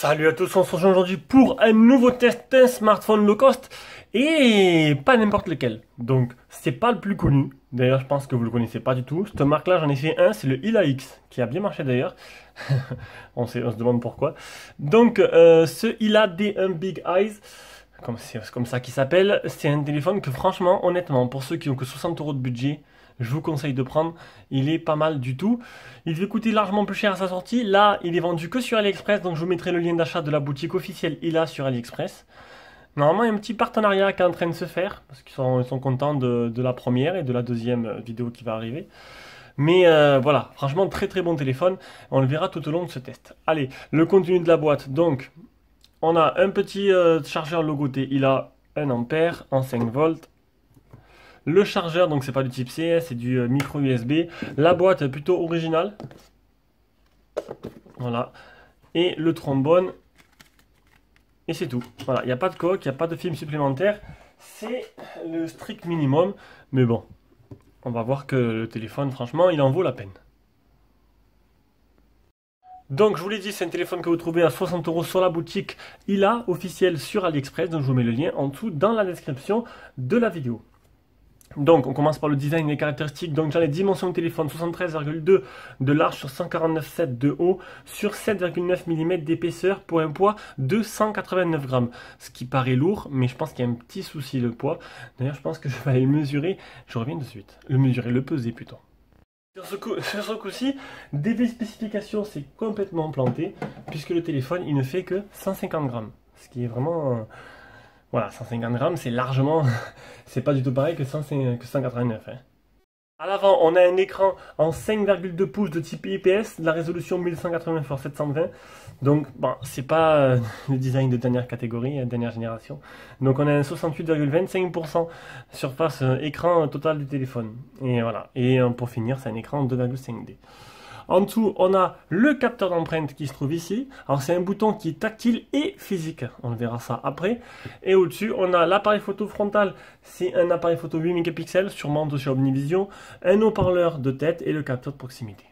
Salut à tous, on se rejoint aujourd'hui pour un nouveau test d'un smartphone low cost et pas n'importe lequel. Donc c'est pas le plus connu, d'ailleurs je pense que vous le connaissez pas du tout. Cette marque là j'en ai fait un, c'est le Ila X qui a bien marché d'ailleurs. on se demande pourquoi. Donc ce Ila D1 Big Eyes, c'est comme ça qu'il s'appelle, c'est un téléphone que franchement honnêtement pour ceux qui ont que 60 € de budget, je vous conseille de prendre, il est pas mal du tout. Il devait coûter largement plus cher à sa sortie. Là, il est vendu que sur AliExpress, donc je vous mettrai le lien d'achat de la boutique officielle Ila sur AliExpress. Normalement, il y a un petit partenariat qui est en train de se faire, parce qu'ils sont contents de la première et de la deuxième vidéo qui va arriver. Mais voilà, franchement, très très bon téléphone. On le verra tout au long de ce test. Allez, le contenu de la boîte. Donc, on a un petit chargeur logoté Ila 1 ampère en 5 volts. Le chargeur, donc c'est pas du type C, c'est du micro USB. La boîte est plutôt originale. Voilà. Et le trombone. Et c'est tout. Voilà, il n'y a pas de coque, il n'y a pas de film supplémentaire. C'est le strict minimum. Mais bon, on va voir que le téléphone, franchement, il en vaut la peine. Donc je vous l'ai dit, c'est un téléphone que vous trouvez à 60 € sur la boutique Ila officielle sur AliExpress. Donc je vous mets le lien en dessous dans la description de la vidéo. Donc on commence par le design et les caractéristiques. Donc j'ai les dimensions du téléphone, 73,2 de large sur 149,7 de haut sur 7,9 mm d'épaisseur pour un poids de 189 grammes. Ce qui paraît lourd, mais je pense qu'il y a un petit souci le poids. D'ailleurs je pense que je vais aller le mesurer, je reviens de suite. Le peser plutôt. Sur ce coup-ci, DV spécification c'est complètement planté, puisque le téléphone il ne fait que 150 grammes. Ce qui est vraiment... Voilà, 150 grammes, c'est largement... c'est pas du tout pareil que 189. Hein. À l'avant, on a un écran en 5,2 pouces de type IPS, de la résolution 1180 x 720. Donc, bon, c'est pas le design de dernière catégorie, dernière génération. Donc, on a un 68,25% surface écran total du téléphone. Et voilà. Et pour finir, c'est un écran 2,5D. En dessous, on a le capteur d'empreinte qui se trouve ici. Alors, c'est un bouton qui est tactile et physique. On verra ça après. Et au-dessus, on a l'appareil photo frontal. C'est un appareil photo 8 mégapixels, sûrement de chez Omnivision. Un haut-parleur de tête et le capteur de proximité.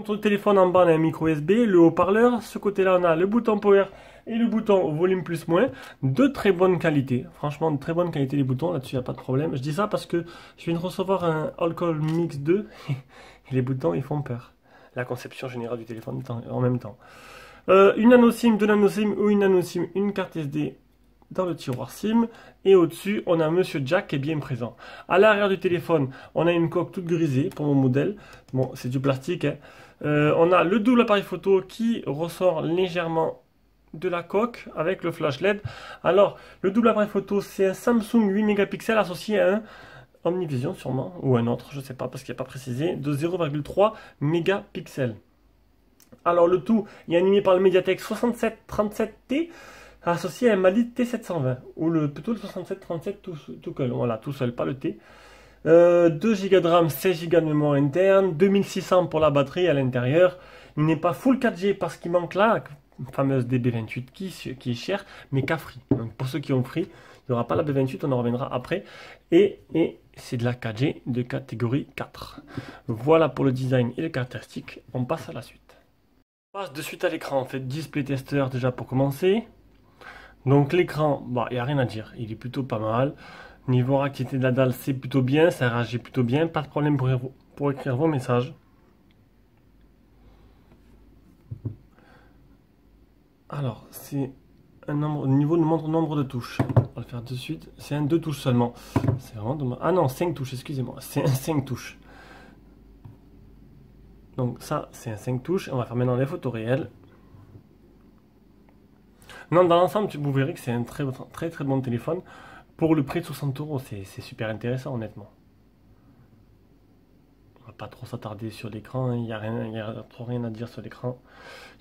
Sur le téléphone en bas, on a un micro USB, le haut-parleur. Ce côté-là, on a le bouton power et le bouton volume plus moins. De très bonne qualité. Franchement, de très bonne qualité les boutons. Là-dessus, il n'y a pas de problème. Je dis ça parce que je viens de recevoir un Allcall Mix 2. Et les boutons, ils font peur. La conception générale du téléphone en même temps. Une nano SIM, deux nano SIM ou une nano SIM, une carte SD dans le tiroir SIM. Et au-dessus, on a Monsieur Jack qui est bien présent. À l'arrière du téléphone, on a une coque toute grisée pour mon modèle. Bon, c'est du plastique. Hein. On a le double appareil photo qui ressort légèrement de la coque avec le flash LED. Alors, le double appareil photo, c'est un Samsung 8 mégapixels associé à un Omnivision sûrement, ou un autre, je sais pas, parce qu'il n'y a pas précisé, de 0,3 mégapixels. Alors le tout est animé par le Mediatek 6737T, associé à un Mali T720, ou plutôt le 6737 tout seul, voilà, tout seul, pas le T. 2 Go de RAM, 16 Go de mémoire interne, 2600 pour la batterie à l'intérieur. Il n'est pas full 4G parce qu'il manque la fameuse DB28 qui est chère, mais qu'à free. Donc pour ceux qui ont free, il n'y aura pas la B28, on en reviendra après. Et c'est de la 4G de catégorie 4. Voilà pour le design et les caractéristiques. On passe à la suite. On passe de suite à l'écran. On fait display tester déjà pour commencer. Donc l'écran, bah, il n'y a rien à dire. Il est plutôt pas mal. Niveau réactivité de la dalle, c'est plutôt bien. Ça réagit plutôt bien. Pas de problème pour écrire vos messages. Alors, c'est un niveau de nombre de touches. On va le faire de suite. C'est un 2 touches seulement. C'est vraiment dommage. Ah non, 5 touches, excusez-moi. C'est un 5 touches. Donc ça, c'est un 5 touches. On va faire maintenant les photos réelles. Non, dans l'ensemble, vous verrez que c'est un très bon téléphone. Pour le prix de 60 €, c'est super intéressant, honnêtement. On va pas trop s'attarder sur l'écran. Il n'y a trop rien à dire sur l'écran.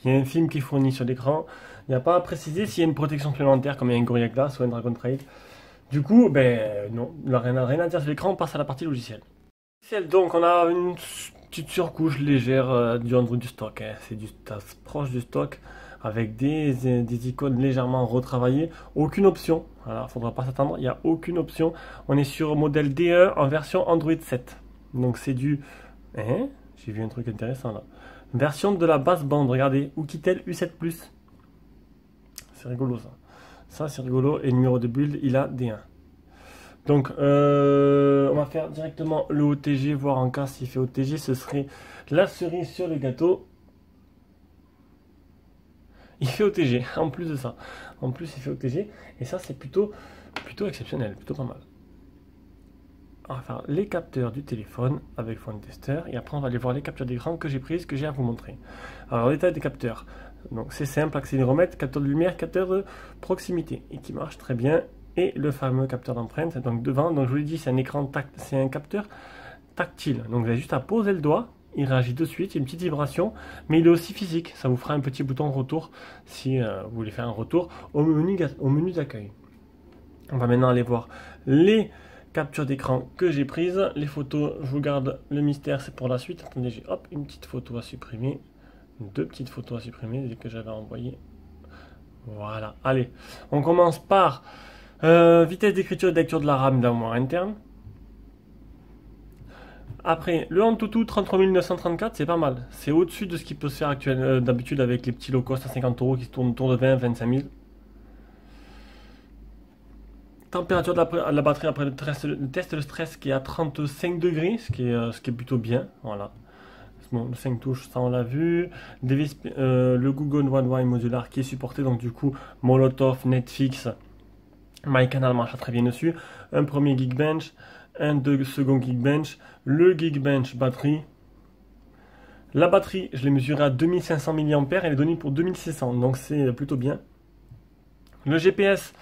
Il y a un film qui est fourni sur l'écran. Il n'y a pas à préciser s'il y a une protection supplémentaire comme un Gorilla Glass ou un Dragon Trail. Du coup, ben non, il n'y a rien à dire sur l'écran. On passe à la partie logicielle. Donc, on a une petite surcouche légère du Android du stock. Hein. C'est proche du stock avec des icônes légèrement retravaillées. Aucune option. Alors, il ne faudra pas s'attendre. Il n'y a aucune option. On est sur modèle D1 en version Android 7. Donc, c'est du... Hein, j'ai vu un truc intéressant là. Version de la basse bande, regardez, Oukitel U7 Plus. C'est rigolo ça. Ça c'est rigolo. Et le numéro de build, il a D1. Donc on va faire directement le OTG, voir en cas s'il fait OTG, ce serait la cerise sur le gâteau. Il fait OTG, en plus de ça. En plus il fait OTG. Et ça c'est plutôt exceptionnel, plutôt pas mal. On va faire les capteurs du téléphone avec Phone Tester. Et après on va aller voir les captures d'écran que j'ai prises, que j'ai à vous montrer. Alors l'état des capteurs. Donc c'est simple, accéléromètre, capteur de lumière, capteur de proximité. Et qui marche très bien. Et le fameux capteur d'empreinte, donc devant, donc je vous l'ai dit, c'est un écran c'est un capteur tactile. Donc vous avez juste à poser le doigt, il réagit de suite, il y a une petite vibration, mais il est aussi physique. Ça vous fera un petit bouton retour si vous voulez faire un retour au menu d'accueil. On va maintenant aller voir les captures d'écran que j'ai prises. Les photos, je vous garde le mystère, c'est pour la suite. Attendez, j'ai hop, une petite photo à supprimer, deux petites photos à supprimer dès que j'avais envoyé. Voilà, allez, on commence par vitesse d'écriture et de lecture de la RAM d'un mois interne. Après, le Antutu 33934, c'est pas mal. C'est au-dessus de ce qui peut se faire d'habitude avec les petits low cost à 50 € qui se tournent autour de 20-25 000. Température de la batterie après le test de stress qui est à 35 degrés, ce qui est plutôt bien. Voilà. Bon, le 5 touches, ça on l'a vu. Le Google One UI modular qui est supporté, donc du coup, Molotov, Netflix. MyCanal marche très bien dessus. Un premier Geekbench, un second Geekbench, le Geekbench batterie. La batterie, je l'ai mesurée à 2500 mAh, elle est donnée pour 2600, donc c'est plutôt bien. Le GPS,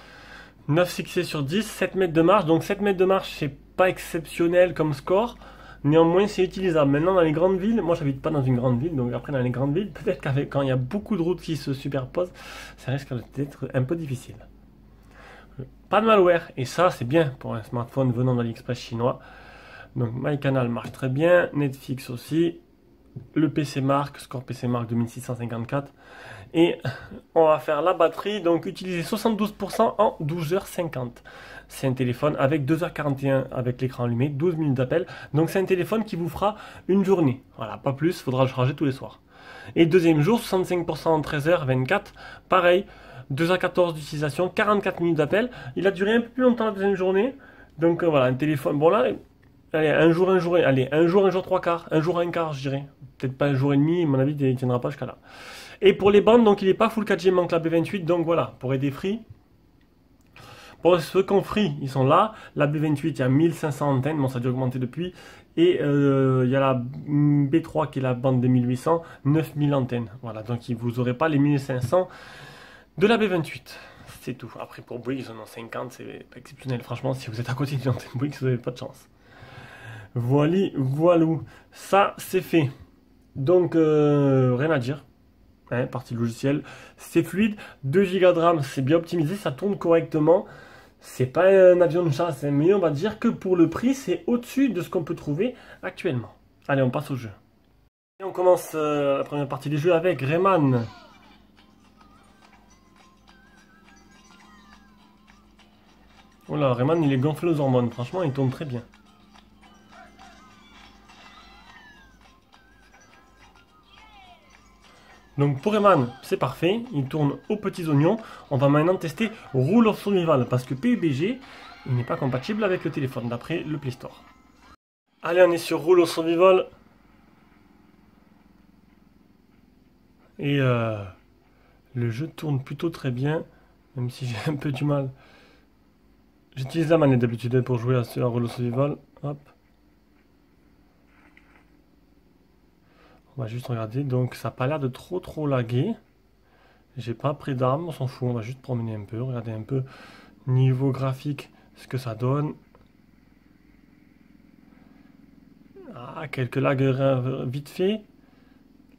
9 succès sur 10, 7 mètres de marche, donc 7 mètres de marche, c'est pas exceptionnel comme score. Néanmoins, c'est utilisable. Maintenant, dans les grandes villes, moi j'habite pas dans une grande ville, donc après dans les grandes villes, peut-être quand il y a beaucoup de routes qui se superposent, ça risque d'être un peu difficile. Pas de malware, et ça c'est bien pour un smartphone venant d'AliExpress chinois. Donc MyCanal marche très bien, Netflix aussi, le PC Mark, score PC Mark 2654. Et on va faire la batterie, donc utiliser 72% en 12h50. C'est un téléphone avec 2h41 avec l'écran allumé, 12 minutes d'appel. Donc c'est un téléphone qui vous fera une journée. Voilà, pas plus, il faudra le charger tous les soirs. Et deuxième jour, 65% en 13h24, pareil. 2h14 d'utilisation, 44 minutes d'appel. Il a duré un peu plus longtemps la deuxième journée. Donc voilà, un téléphone. Bon là, allez, un jour, allez, un jour, trois quarts, un jour, un quart, je dirais. Peut-être pas un jour et demi, à mon avis, il ne tiendra pas jusqu'à là. Et pour les bandes, donc il n'est pas Full 4G, manque la B28. Donc voilà, pour aider Free. Pour ceux qui ont Free, ils sont là. La B28, il y a 1500 antennes, bon ça a dû augmenter depuis. Et il y a la B3 qui est la bande des 1800, 9000 antennes. Voilà, donc vous n'aurez pas les 1500 de la B28. C'est tout. Après pour Bouygues, ils en ont 50, c'est pas exceptionnel. Franchement, si vous êtes à côté d'une antenne Bouygues, vous n'avez pas de chance. Voilà, ça c'est fait. Donc rien à dire. Hein, partie logicielle, c'est fluide. 2 Go de RAM, c'est bien optimisé, ça tourne correctement. C'est pas un avion de chasse, mais on va dire que pour le prix, c'est au-dessus de ce qu'on peut trouver actuellement. Allez, on passe au jeu. Et on commence la première partie des jeux avec Rayman. Oh là, Rayman, il est gonflé aux hormones. Franchement, il tourne très bien. Donc pour Rayman, c'est parfait. Il tourne aux petits oignons. On va maintenant tester Rule of Survival parce que PUBG, il n'est pas compatible avec le téléphone d'après le Play Store. Allez, on est sur Rule of Survival. Et le jeu tourne plutôt très bien, même si j'ai un peu du mal. J'utilise la manette d'habitude pour jouer à Rule of Survival. Hop. On va juste regarder. Donc ça n'a pas l'air de trop laguer. J'ai pas pris d'armes, on s'en fout. On va juste promener un peu, regarder un peu niveau graphique ce que ça donne. Ah, quelques lags vite fait.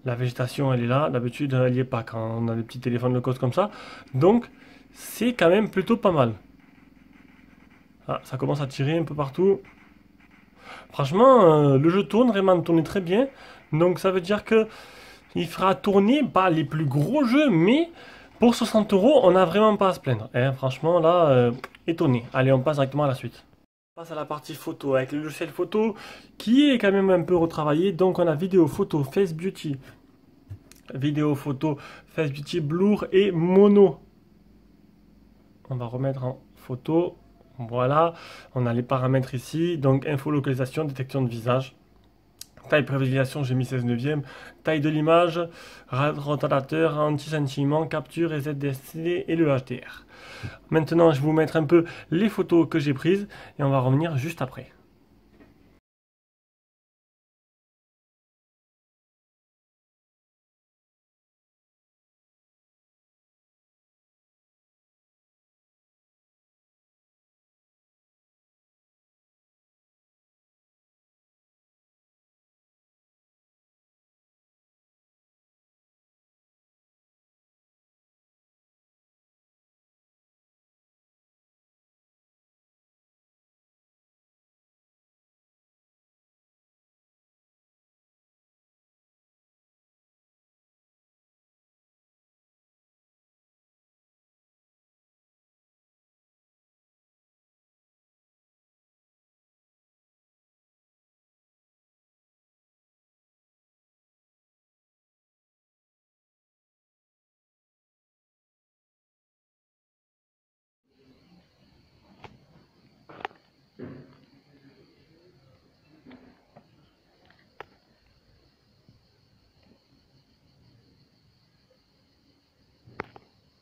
La végétation elle est là, d'habitude elle n'y est pas quand on a des petits téléphones low cost comme ça. Donc c'est quand même plutôt pas mal. Ah, ça commence à tirer un peu partout. Franchement, le jeu tourne, Rayman tourne très bien. Donc ça veut dire que il fera tourner pas les plus gros jeux, mais pour 60 €, on n'a vraiment pas à se plaindre. Hein, franchement, là, étonné. Allez, on passe directement à la suite. On passe à la partie photo avec le logiciel photo qui est quand même un peu retravaillé. Donc on a vidéo, photo, Face Beauty. Vidéo, photo, Face Beauty, Blur et Mono. On va remettre en photo. Voilà, on a les paramètres ici. Donc, info localisation, détection de visage. Taille privilégiation, j'ai mis 16 neuvième. Taille de l'image, rotateur, anti-scintillement, capture et ZDSC et le HDR. Maintenant, je vais vous mettre un peu les photos que j'ai prises et on va revenir juste après.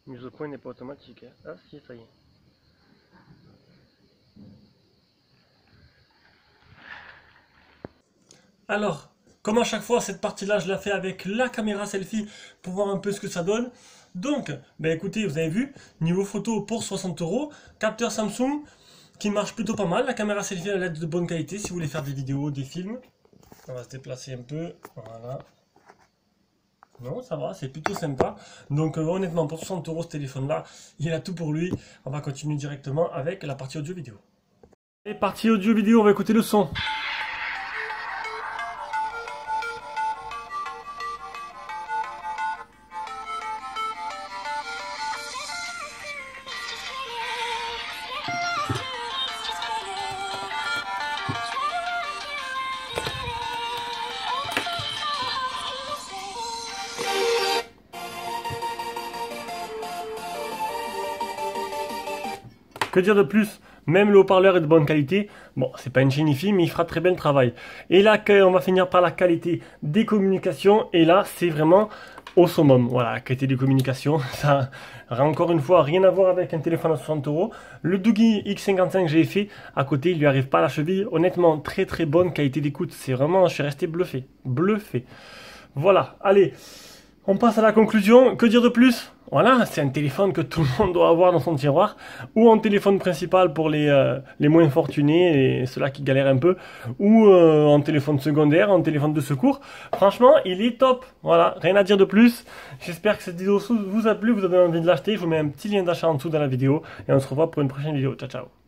Mise au point n'est pas automatique. Hein. Ah si, ça y est. Alors, comme à chaque fois, cette partie-là, je la fais avec la caméra selfie pour voir un peu ce que ça donne. Donc, ben écoutez, vous avez vu, niveau photo pour 60 €, capteur Samsung qui marche plutôt pas mal. La caméra selfie elle est de bonne qualité si vous voulez faire des vidéos, des films. On va se déplacer un peu, voilà. Non, ça va, c'est plutôt sympa. Donc honnêtement, pour 60 € ce téléphone-là, il a tout pour lui. On va continuer directement avec la partie audio-vidéo. Et partie audio-vidéo, on va écouter le son. Que dire de plus? Même le haut-parleur est de bonne qualité. Bon, c'est pas une Shinify, mais il fera très bien le travail. Et là, on va finir par la qualité des communications. Et là, c'est vraiment au summum. Voilà, la qualité des communications. Ça n'a encore une fois rien à voir avec un téléphone à 60 €. Le Doogee X55 que j'ai fait, à côté, il lui arrive pas à la cheville. Honnêtement, très très bonne qualité d'écoute. C'est vraiment, je suis resté bluffé. Bluffé. Voilà, allez. On passe à la conclusion. Que dire de plus? Voilà, c'est un téléphone que tout le monde doit avoir dans son tiroir, ou en téléphone principal pour les moins fortunés et ceux-là qui galèrent un peu, ou en téléphone secondaire, en téléphone de secours. Franchement, il est top. Voilà, rien à dire de plus. J'espère que cette vidéo vous a plu, vous avez envie de l'acheter. Je vous mets un petit lien d'achat en dessous dans la vidéo et on se revoit pour une prochaine vidéo. Ciao, ciao.